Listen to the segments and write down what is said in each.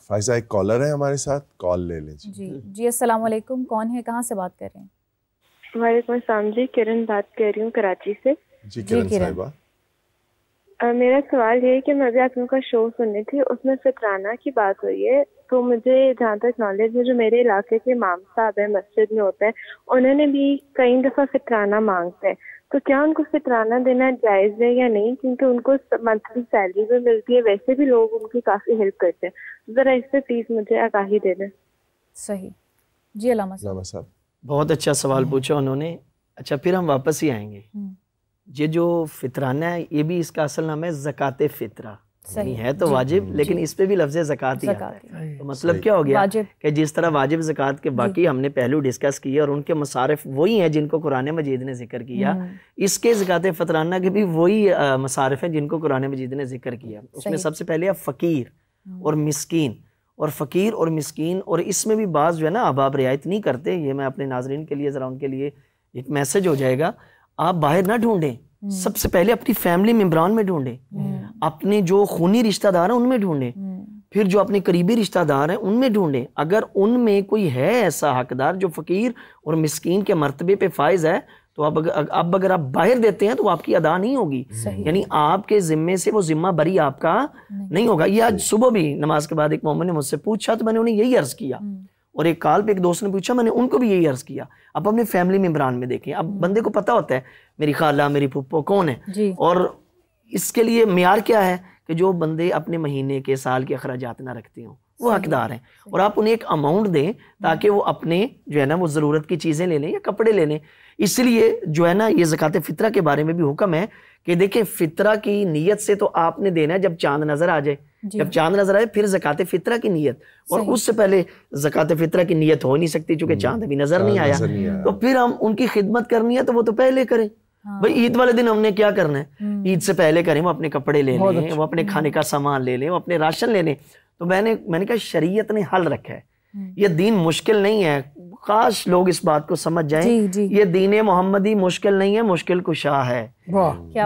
فائزہ ایک کالر ہے ہمارے ساتھ، کال لے لیں جی السلام علیکم، کون ہے، کہاں سے بات کر رہے ہیں؟ وعلیکم السلام جی، کرن بات کر رہی ہوں کراچی سے۔ جی کرن صاحبہ، میرا سوال یہ ہے کہ میں ابھی آپ لوگوں کا شو سننی تھی، اس میں فطرانہ کی بات ہوئی ہے، تو مجھے جہاں تک نالج ہے جو میرے علاقے کے امام صاحب ہیں مسجد میں ہوتے ہیں، انہوں نے بھی کئی دفعہ فطرانہ مانگتے ہیں، تو کیا ان کو فطرانہ دینا جائز ہے یا نہیں؟ کیونکہ ان کو منتھلی سیلری بھی ملتی ہے، ویسے بھی لوگ ان کی کافی ہیلپ کرتے ہیں، ذرا اس پہ پلیز مجھے آگاہی دے دیں۔ صحیح جی علامہ صاحب بہت اچھا سوال پوچھا انہوں نے۔ اچھا پھر ہم واپس ہی آئیں گے، یہ جو فطرانہ ہے یہ بھی اس کا اصل نام ہے زکوٰۃ فطرہ، یعنی ہے تو واجب لیکن اس پہ بھی لفظ زکوٰۃ ہی آتا ہے۔ تو مطلب کیا ہو گیا کہ جس طرح واجب زکوٰۃ کے باقی ہم نے پہلو ڈسکس کیے اور ان کے مصارف وہی ہیں جن کو قرآن مجید نے ذکر کیا، اس کے زکوٰۃ فطرانہ کے بھی وہی مصارف ہیں جن کو قرآن مجید نے ذکر کیا۔ اس میں سب سے پہلے فقیر اور مسکین، اور فقیر اور مسکین، اور اس میں بھی بعض جو ہے نا احباب رعایت نہیں کرتے، یہ میں اپنے ناظرین کے لیے ذرا ان کے لیے ایک میسج ہو جائے گا، آپ باہر نہ ڈھونڈیں، سب سے پہلے اپنی فیملی ممبران میں ڈھونڈیں، اپنے جو خونی رشتہ دار ہیں ان میں ڈھونڈیں، پھر جو اپنے قریبی رشتہ دار ہیں ان میں ڈھونڈیں۔ اگر ان میں کوئی ہے ایسا حقدار جو فقیر اور مسکین کے مرتبے پہ فائز ہے تو اب اگر آپ باہر دیتے ہیں تو آپ کی ادا نہیں ہوگی، یعنی آپ کے ذمے سے وہ ذمہ بری آپ کا نہیں ہوگا۔ یہ آج صبح بھی نماز کے بعد ایک مومن نے مجھ سے پوچھا تو میں نے انہیں یہی عرض کیا، اور ایک کال پہ ایک دوست نے پوچھا، میں نے ان کو بھی یہی عرض کیا۔ اب اپنے فیملی ممبران میں دیکھیں، اب بندے کو پتہ ہوتا ہے میری خالہ میری پھپھو کون ہے، اور اس کے لیے معیار کیا ہے کہ جو بندے اپنے مہینے کے سال کے اخراجات نہ رکھتے ہوں وہ حقدار ہیں، اور آپ انہیں ایک اماؤنٹ دیں تاکہ وہ اپنے جو ہے نا وہ ضرورت کی چیزیں لے لیں یا کپڑے لے لیں۔ اس لیے جو ہے نا یہ زکوٰۃ فطرہ کے بارے میں بھی حکم ہے کہ دیکھیں فطرہ کی نیت سے تو آپ نے دینا ہے جب چاند نظر آ جائے، جب چاند نظر آئے پھر زکوٰۃ فطرہ کی نیت، اور اس سے پہلے زکوٰۃ فطرہ کی نیت ہو نہیں سکتی چونکہ چاند ابھی نظر نہیں آیا، تو پھر ہم ان کی خدمت کرنی ہے تو وہ تو پہلے کریں۔ بھئی عید والے دن ہم نے کیا کرنا ہے، عید سے پہلے کریں، وہ اپنے کپڑے لے لیں، وہ اپنے کھانے کا سامان لے لیں، وہ اپنے راشن لے لیں۔ تو میں نے کہا شریعت نے حل رکھا ہے، یہ دین مشکل نہیں ہے، کاش لوگ اس بات کو سمجھ جائیں، یہ دین محمدی مشکل نہیں ہے، مشکل کشا ہے،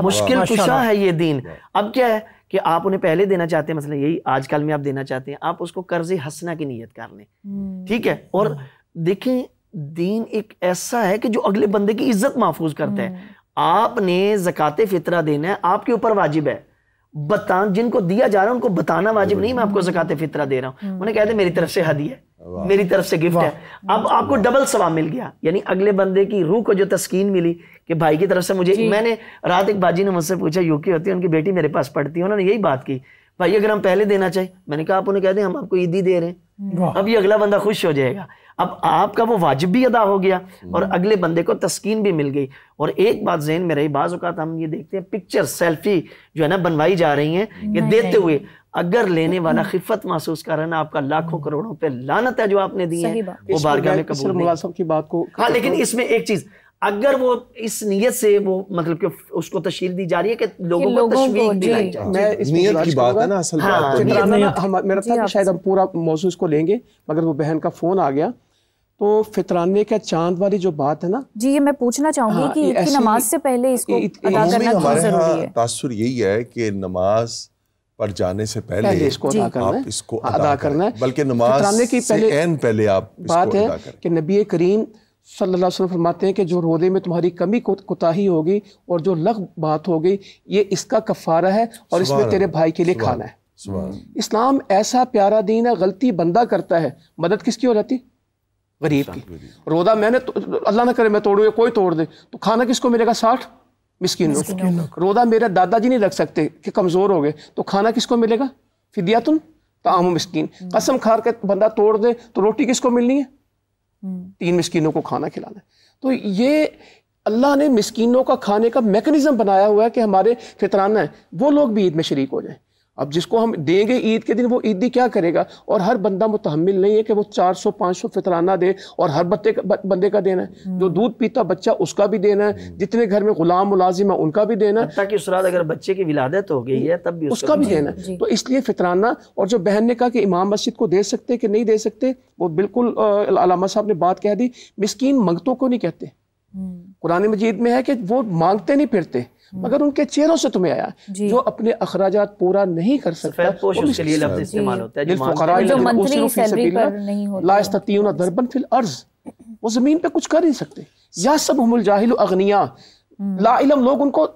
مشکل کشا ہے یہ دین۔ اب کیا ہے کہ آپ انہیں پہلے دینا چاہتے ہیں، مثلا یہی آج کل میں آپ دینا چاہتے ہیں، آپ اس کو قرض حسنہ کی نیت کر لیں، ٹھیک ہے۔ اور دیکھیں دین ایک ایسا ہے کہ جو اگلے بندے کی عزت محفوظ کرتا ہے۔ آپ نے زکوٰۃ فطرہ دینا ہے، آپ کے اوپر واجب ہے، جن کو دیا جا رہا ہے ان کو بتانا واجب نہیں میں آپ کو زکوٰۃ فطرہ دے رہا ہوں، انہیں کہتے ہیں میری طرف سے ہدیہ ہے، میری طرف سے گفٹ ہے۔ اب آپ کو ڈبل ثواب مل گیا، یعنی اگلے بندے کی روح کو جو تسکین ملی کہ بھائی کی طرف سے مجھے، میں نے رات ایک باجی نے مجھ سے پوچھا یو کے ہوتی ہے، ان کی بیٹی میرے پاس پڑھتی ہے، انہوں نے یہی بات کی، بھائی اگر ہم پہلے دینا چاہیں، میں نے کہا آپ انہیں کہہ دیں ہم آپ کو عیدی دے رہے ہیں، اب یہ اگلا بندہ خوش ہو جائے گا، اب آپ کا وہ واجب بھی ادا ہو گیا اور اگلے بندے کو تسکین بھی مل گئی۔ اور ایک بات ذہن میں رہی، بعض اوقات ہم یہ دیکھتے ہیں پکچر سیلفی جو ہے نا بنوائی جا رہی ہیں یہ دیتے ہوئے، اگر لینے والا خفت محسوس کر رہا ہے نا، آپ کا لاکھوں کروڑوں پہ لعنت ہے جو آپ نے دی ہے، وہ بارگاہ میں قبول نہیں۔ ہاں لیکن اس میں ایک چیز، اگر وہ اس نیت سے وہ مطلب کہ اس کو تشہیر دی جا رہی ہے کہ لوگوں کو تشویق دلائی جائے، میں اس نیت کی بات ہے نا اصل بات۔ میرا تھا کہ شاید ہم پورا موضوع اس کو لیں گے، مگر وہ بہن کا فون آ گیا، تو فطرانے کا چاند والی جو بات ہے نا، جی یہ میں پوچھنا چاہوں گی کہ عید کی نماز سے پہلے اس کو ادا کرنا کیوں ضروری ہے؟ تاثر یہی ہے کہ نماز پر جانے سے پہلے اس کو ادا کرنا ہے، بلکہ نماز سے عین پہلے آپ اس کو بات ہے ادا کریں کہ نبی کریم صلی اللہ علیہ وسلم فرماتے ہیں کہ جو روزے میں تمہاری کمی کوتاہی ہوگی اور جو لغو بات ہوگی یہ اس کا کفارہ ہے اور اس میں تیرے بھائی کے لیے کھانا ہے۔ اسلام ایسا پیارا دین ہے، غلطی بندہ کرتا ہے، مدد کس کی ہو جاتی؟ غریب کی۔ روزہ میں نے اللہ نہ کرے میں توڑوں یا کوئی توڑ دے تو کھانا کس کو ملے گا؟ 60 مسکینوں کو۔ روزہ میرے دادا جی نہیں رکھ سکتے کہ کمزور ہو گئے تو کھانا کس کو ملے گا؟ فدیۃ طعام مسکین۔ قسم کھا کے بندہ توڑ دے تو روٹی کس کو ملنی ہے؟ 3 مسکینوں کو کھانا کھلانا ہے۔ تو یہ اللہ نے مسکینوں کا کھانے کا میکنزم بنایا ہوا ہے کہ ہمارے فطرانہ ہیں وہ لوگ بھی عید میں شریک ہو جائیں۔ اب جس کو ہم دیں گے عید کے دن وہ عیدی کیا کرے گا؟ اور ہر بندہ متحمل نہیں ہے کہ وہ 400-500 فطرانہ دے اور ہر بندے کا دینا ہے۔ جو دودھ پیتا بچہ اس کا بھی دینا ہے، جتنے گھر میں غلام ملازم ہے ان کا بھی دینا ہے، حتیٰ کہ استاد اگر بچے کی ولادت ہو گئی ہے تب بھی اس کا بھی دینا ہے۔ تو اس لیے فطرانہ، اور جو بہن نے کہا کہ امام مسجد کو دے سکتے کہ نہیں دے سکتے، وہ بالکل علامہ صاحب نے بات کہہ دی۔ مسکین منگتوں کو نہیں کہتے، قرآن مجید میں ہے کہ وہ مانگتے نہیں پھرتے، मगर उनके चेहरों से तुम्हें आया। जो अपने अखराजात पूरा नहीं कर सकता उसके लिए लफ्ज़ इस्तेमाल होता है ला यस्ततीऊन दरबन फिल अर्ज़, वो ज़मीन पे कुछ कर नहीं सकते। या सब हुमुल जाहिल अगनिया, ला इल्म लोग उनको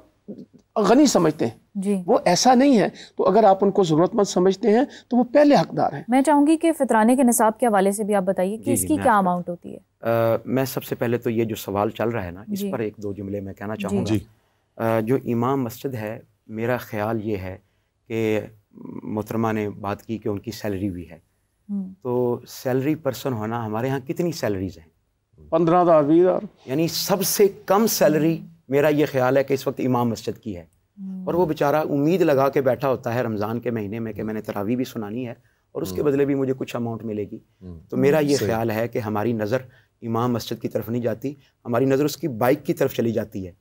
गनी समझते हैं जी, वो ऐसा नहीं है। तो अगर आप उनको ज़रूरतमंद समझते हैं तो वो पहले हकदार हैं। मैं चाहूँगी कि फितराने के निसाब के हवाले से भी आप बताइए कि इसकी क्या अमाउंट होती है। मैं सबसे पहले तो ये जो सवाल चल रहा है ना, इस पर एक दो जुमले मैं कहना चाहूँगा। जो इमाम मस्जिद है, मेरा ख्याल ये है कि मोहतरमा ने बात की कि उनकी सैलरी भी है, तो सैलरी पर्सन होना, हमारे यहाँ कितनी सैलरीज हैं? 15,000 20,000, यानी सबसे कम सैलरी मेरा ये ख्याल है कि इस वक्त इमाम मस्जिद की है। और वो बेचारा उम्मीद लगा के बैठा होता है रमज़ान के महीने में कि मैंने तरावी भी सुनानी है और उसके बदले भी मुझे कुछ अमाउंट मिलेगी। तो मेरा ये ख्याल है कि हमारी नज़र इमाम मस्जिद की तरफ नहीं जाती, हमारी नज़र उसकी बाइक की तरफ चली जाती है,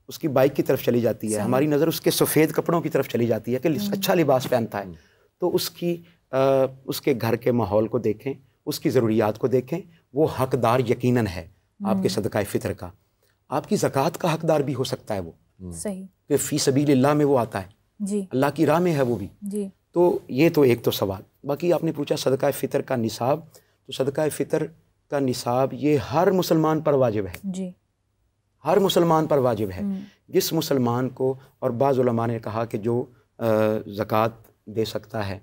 उसकी बाइक की तरफ चली जाती है, हमारी नज़र उसके सफ़ेद कपड़ों की तरफ चली जाती है कि अच्छा लिबास पहनता है। तो उसके घर के माहौल को देखें, उसकी ज़रूरियात को देखें, वो हकदार यकीनन है आपके सदका फ़ितर का। आपकी ज़कात का हकदार भी हो सकता है वो, सही, कि फ़ी सबीलिल्लाह में वो आता है जी, अल्लाह की राह में है वो भी जी। तो ये तो एक तो सवाल। बाकी आपने पूछा सदका फ़ितर का निसाब, तो सदका फ़ितर का निसाब ये हर मुसलमान पर वाजिब है जी, हर मुसलमान पर वाजिब है। जिस मुसलमान को, और बाज़ उलमा ने कहा कि जो ज़कात दे सकता है,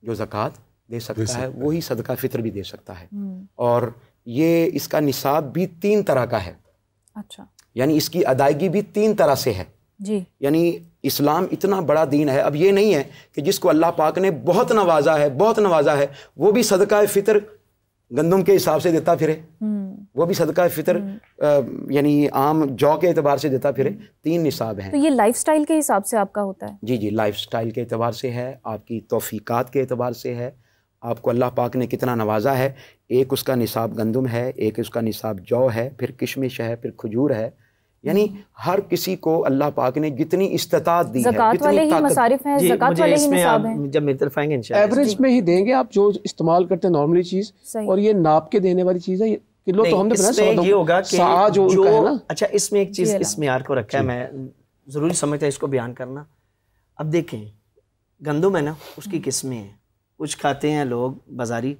जो ज़कात दे सकता है वही सदका फ़ितर भी दे सकता है। और ये इसका निसाब भी 3 तरह का है। अच्छा, यानी इसकी अदायगी भी 3 तरह से है जी। यानी इस्लाम इतना बड़ा दीन है। अब ये नहीं है कि जिसको अल्लाह पाक ने बहुत नवाजा है वो भी सदका फ़ितर गंदम के हिसाब से देता फिरे, वो भी सदका फ़ितर यानी आम जौ के एतबार से देता फिरे। 3 निसाब हैं। तो ये लाइफस्टाइल के हिसाब से आपका होता है? जी, लाइफस्टाइल के एतबार से है, आपकी तौफीकात के एतबार से है, आपको अल्लाह पाक ने कितना नवाजा है। एक उसका निसाब गंदम है, एक उसका निसाब जौ है, फिर किशमिश है, फिर खजूर है। यानी हर किसी को अल्लाह पाक ने जितनी इस्तिताअत दी है, जितनी मसारिफ हैं, ज़कात वाले ही निसाब हैं। जब मेरी तरफ आएंगे इंशाअल्लाह एवरेज में ही देंगे आप जो इस्तेमाल करते हैं नॉर्मली चीज़, और ये नाप के देने वाली चीज़ है। ये किलो तो हमने ये होगा कि जो है ना। अच्छा, इसमें एक चीज़ इस मियार को रखा है, मैं ज़रूरी समझता है इसको बयान करना। अब देखें, गंदम है ना, उसकी किस्में हैं। कुछ खाते हैं लोग बाजारी,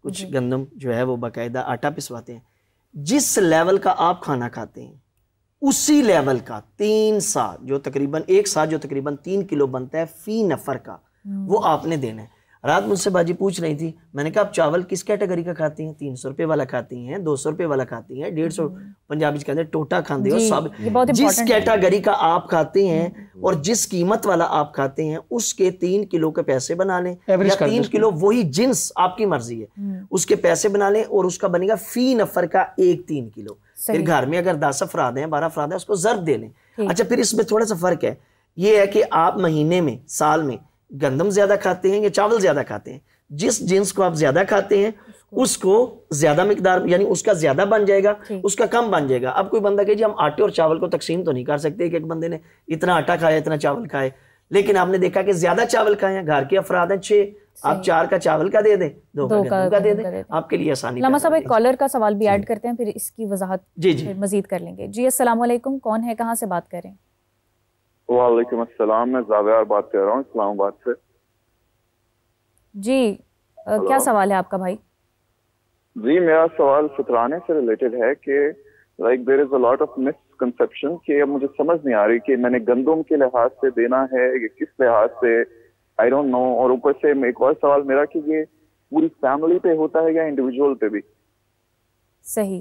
कुछ गंदम जो है वो बाकायदा आटा पिसवाते हैं। जिस लेवल का आप खाना खाते हैं उसी लेवल का 3 सा जो तकरीबन 1 सा जो तकरीबन 3 किलो बनता है फी नफर का, वो आपने देना है। रात मुझसे बाजी पूछ रही थी, मैंने कहा आप चावल किस कैटेगरी का खाती हैं? 300 रुपये वाला खाती हैं, 200 रुपये वाला खाती हैं, 150, पंजाबी कहते हैं टोटा खाते हो सब। जिस कैटेगरी का आप खाते हैं और जिस कीमत वाला आप खाते हैं उसके 3 किलो के पैसे बना लें, या 3 किलो वही जिन्स, आपकी मर्जी है, उसके पैसे बना लें और उसका बनेगा फी नफर का 3 किलो। फिर घर में अगर 10 अफराद हैं, 12 अफराद हैं, उसको ज़र्ब दे लें। अच्छा, फिर इसमें थोड़ा सा फर्क है, ये है कि आप महीने में, साल में गंदम ज्यादा खाते हैं या चावल ज्यादा खाते हैं। जिस जिन्स को आप ज्यादा खाते हैं उसको ज्यादा मिकदार, यानी उसका ज्यादा बन जाएगा, उसका कम बन जाएगा। अब कोई बंदा कहे जी हम आटे और चावल को तकसीम तो नहीं कर सकते कि एक बंदे ने इतना आटा खाया इतना चावल खाए, लेकिन आपने देखा कि ज्यादा चावल खाए हैं, घर के अफराद हैं 6, आप 4 का चावल का दे दें, 2 का दे दें, आपके लिए आसानी। लम्हा साहब, एक कॉलर का सवाल भी ऐड करते हैं, फिर इसकी वजाहत मजीद कर लेंगे। जी अस्सलाम वालेकुम, कौन है, कहाँ से बात कर रहे हैं? वालेकुम अस्सलाम, मैं जावेद बात कर रहा हूँ इस्लामाबाद से। जी, क्या सवाल है आपका भाई? जी, मेरा सवाल फितराने से रिलेटेड है कि like there is a lot of misconception कि अब मुझे समझ नहीं आ रही कि मैंने गंदम के लिहाज से देना है या किस लिहाज से, आई डोंट नो। और ऊपर से एक और सवाल मेरा कि ये पूरी फैमिली पे होता है या इंडिविजुअल पे भी? सही।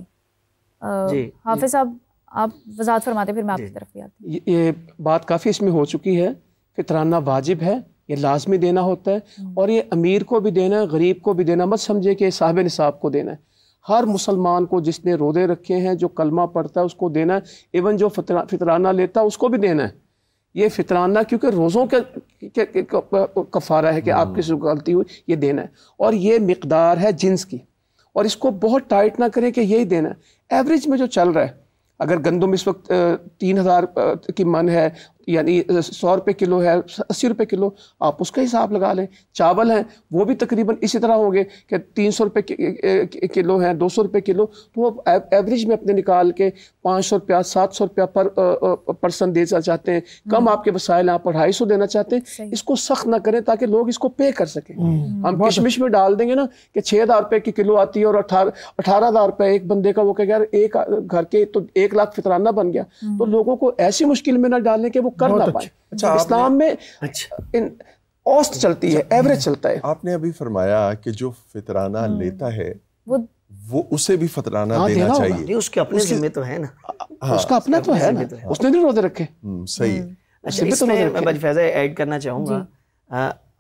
हाफिज साहब, आप वजाहत फरमाते, फिर मैं आपकी तरफ भी आती हूँ। ये बात काफ़ी इसमें हो चुकी है। फितराना वाजिब है, ये लाजमी देना होता है, और ये अमीर को भी देना है, गरीब को भी देना। मत समझे कि साहिब निसाब को देना है। हर मुसलमान को जिसने रोज़े रखे हैं, जो कलमा पढ़ता है, उसको देना है। इवन जो फितराना लेता है उसको भी देना है। ये फितराना क्योंकि रोज़ों के कफ़ारा है कि आपकी से गलती हुई, ये देना है। और ये मिकदार है जिन्स की, और इसको बहुत टाइट ना करें कि यही देना है। एवरेज में जो चल रहा है, अगर गंदम इस वक्त 3,000 की मन है यानी 100 रुपये किलो है, 80 रुपये किलो, आप उसका हिसाब लगा लें। चावल हैं वो भी तकरीबन इसी तरह होंगे कि 300 रुपये किलो हैं, 200 रुपये किलो, तो वो एवरेज में अपने निकाल के 500 रुपया 700 रुपया पर पर्सन दे चाहते हैं। कम आपके वसाइल आप 250 देना चाहते हैं, इसको सख्त ना करें ताकि लोग इसको पे कर सकें। हम किशमिश में डाल देंगे ना कि 6,000 रुपये की किलो आती है और 18,000 रुपये एक बंदे का, वो कह यार एक घर के तो 1 लाख फितराना बन गया। तो लोगों को ऐसी मुश्किल में ना डालने के वो कर ना पाए। इस्लाम में औसत चलती है, एवरेज चलता है। आपने अभी फरमाया कि जो फितराना लेता है वो उसे भी फितराना देना चाहिए। उसके अपने जिम्मे तो है ना, उसका अपना तो है ना, उसने नहीं रोजे रखे। सही। अच्छा, इसमें मैं फैज़ा ऐड करना चाहूँगा,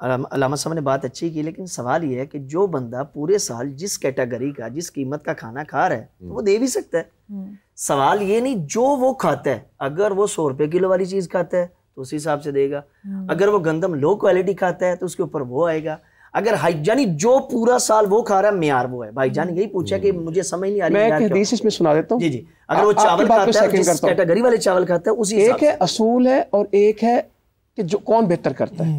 अल्लामा साहब ने बात अच्छी की, लेकिन सवाल ये है कि जो बंदा पूरे साल जिस कैटेगरी का, जिस कीमत का खाना खा रहा है तो वो दे भी सकता है। सवाल ये नहीं जो वो खाता है, अगर वो 100 रुपये किलो वाली चीज़ खाता है तो उस हिसाब से देगा, अगर वो गंदम लो क्वालिटी खाता है तो उसके ऊपर वो आएगा, अगर यानी जो पूरा साल वो खा रहा है म्यार वो है। भाईजान यही पूछा कि मुझे समझ नहीं आ रही, मैं एक हदीस इसमें सुना देता हूँ। जी जी, अगर वो चावल खाता है, जिस कैटेगरी वाले चावल खाता है उसी हिसाब से। एक है असूल है और एक है कि जो कौन बेहतर करता है।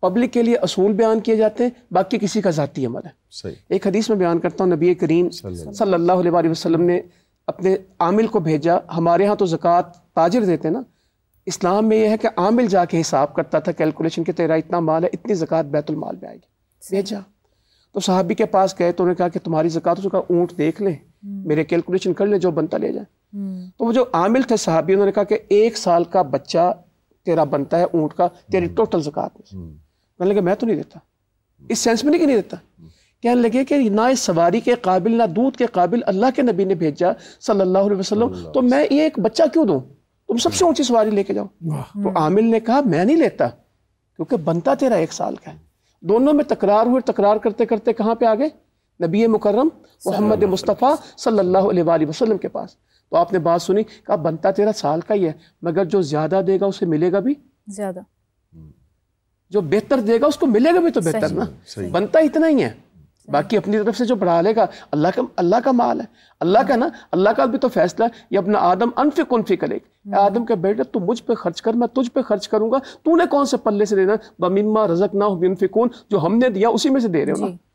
पब्लिक के लिए असूल बयान किए जाते हैं, बाकी किसी का ज़ाती अमल है। सही। एक हदीस में बयान करता हूँ, नबी करीम सल्लल्लाहु अलैहि वसल्लम ने अपने आमिल को भेजा। हमारे यहाँ तो ज़कात ताजिर देते ना, इस्लाम में यह है कि आमिल जाके हिसाब करता था, कैलकुलेशन के तेरा इतना माल है, इतनी ज़कात बैतुल माल में आएगी। भेजा तो साहबी के पास गए तो उन्होंने कहा कि तुम्हारी ज़कात, उसका ऊँट देख लें, मेरे कैलकुलेशन कर लें, जो बनता ले जाए। तो वो जो आमिल थे साहबी, उन्होंने कहा कि 1 साल का बच्चा तेरा बनता है ऊँट का, तेरी टोटल ज़कात में। कहने लगे मैं तो नहीं देता। इस सेंस में नहीं कि नहीं देता, कहने लगे कि ना इस सवारी के काबिल ना दूध के काबिल अल्लाह के नबी ने भेजा सल्लल्लाहु अलैहि वसल्लम, तो मैं ये एक बच्चा क्यों दूं, तुम सबसे ऊंची सवारी लेके जाओ। तो आमिल ने कहा मैं नहीं लेता क्योंकि बनता तेरा 1 साल का है। दोनों में तकरार हुए, तकरार करते करते कहाँ पे आ गए, नबी मुकर्रम मोहम्मद मुस्तफ़ा सल्लल्लाहु अलैहि वसल्लम के पास। तो आपने बात सुनी, कहा बनता तेरा साल का ही है, मगर जो ज्यादा देगा उसे मिलेगा भी ज्यादा, जो बेहतर देगा उसको मिलेगा भी तो बेहतर ना। बनता इतना ही है, बाकी अपनी तरफ से जो बढ़ा लेगा अल्लाह का माल है, अल्लाह का ना, अल्लाह का भी तो फैसला। ये अपना आदम अनफिक उनफिक अलैक, आदम के बेटे तू मुझ पे खर्च कर, मैं तुझ पे खर्च करूंगा, तूने कौन से पल्ले से देना, बमिम्मा रज़क़नाहुम युनफिकून, जो हमने दिया उसी में से दे रहे हो ना।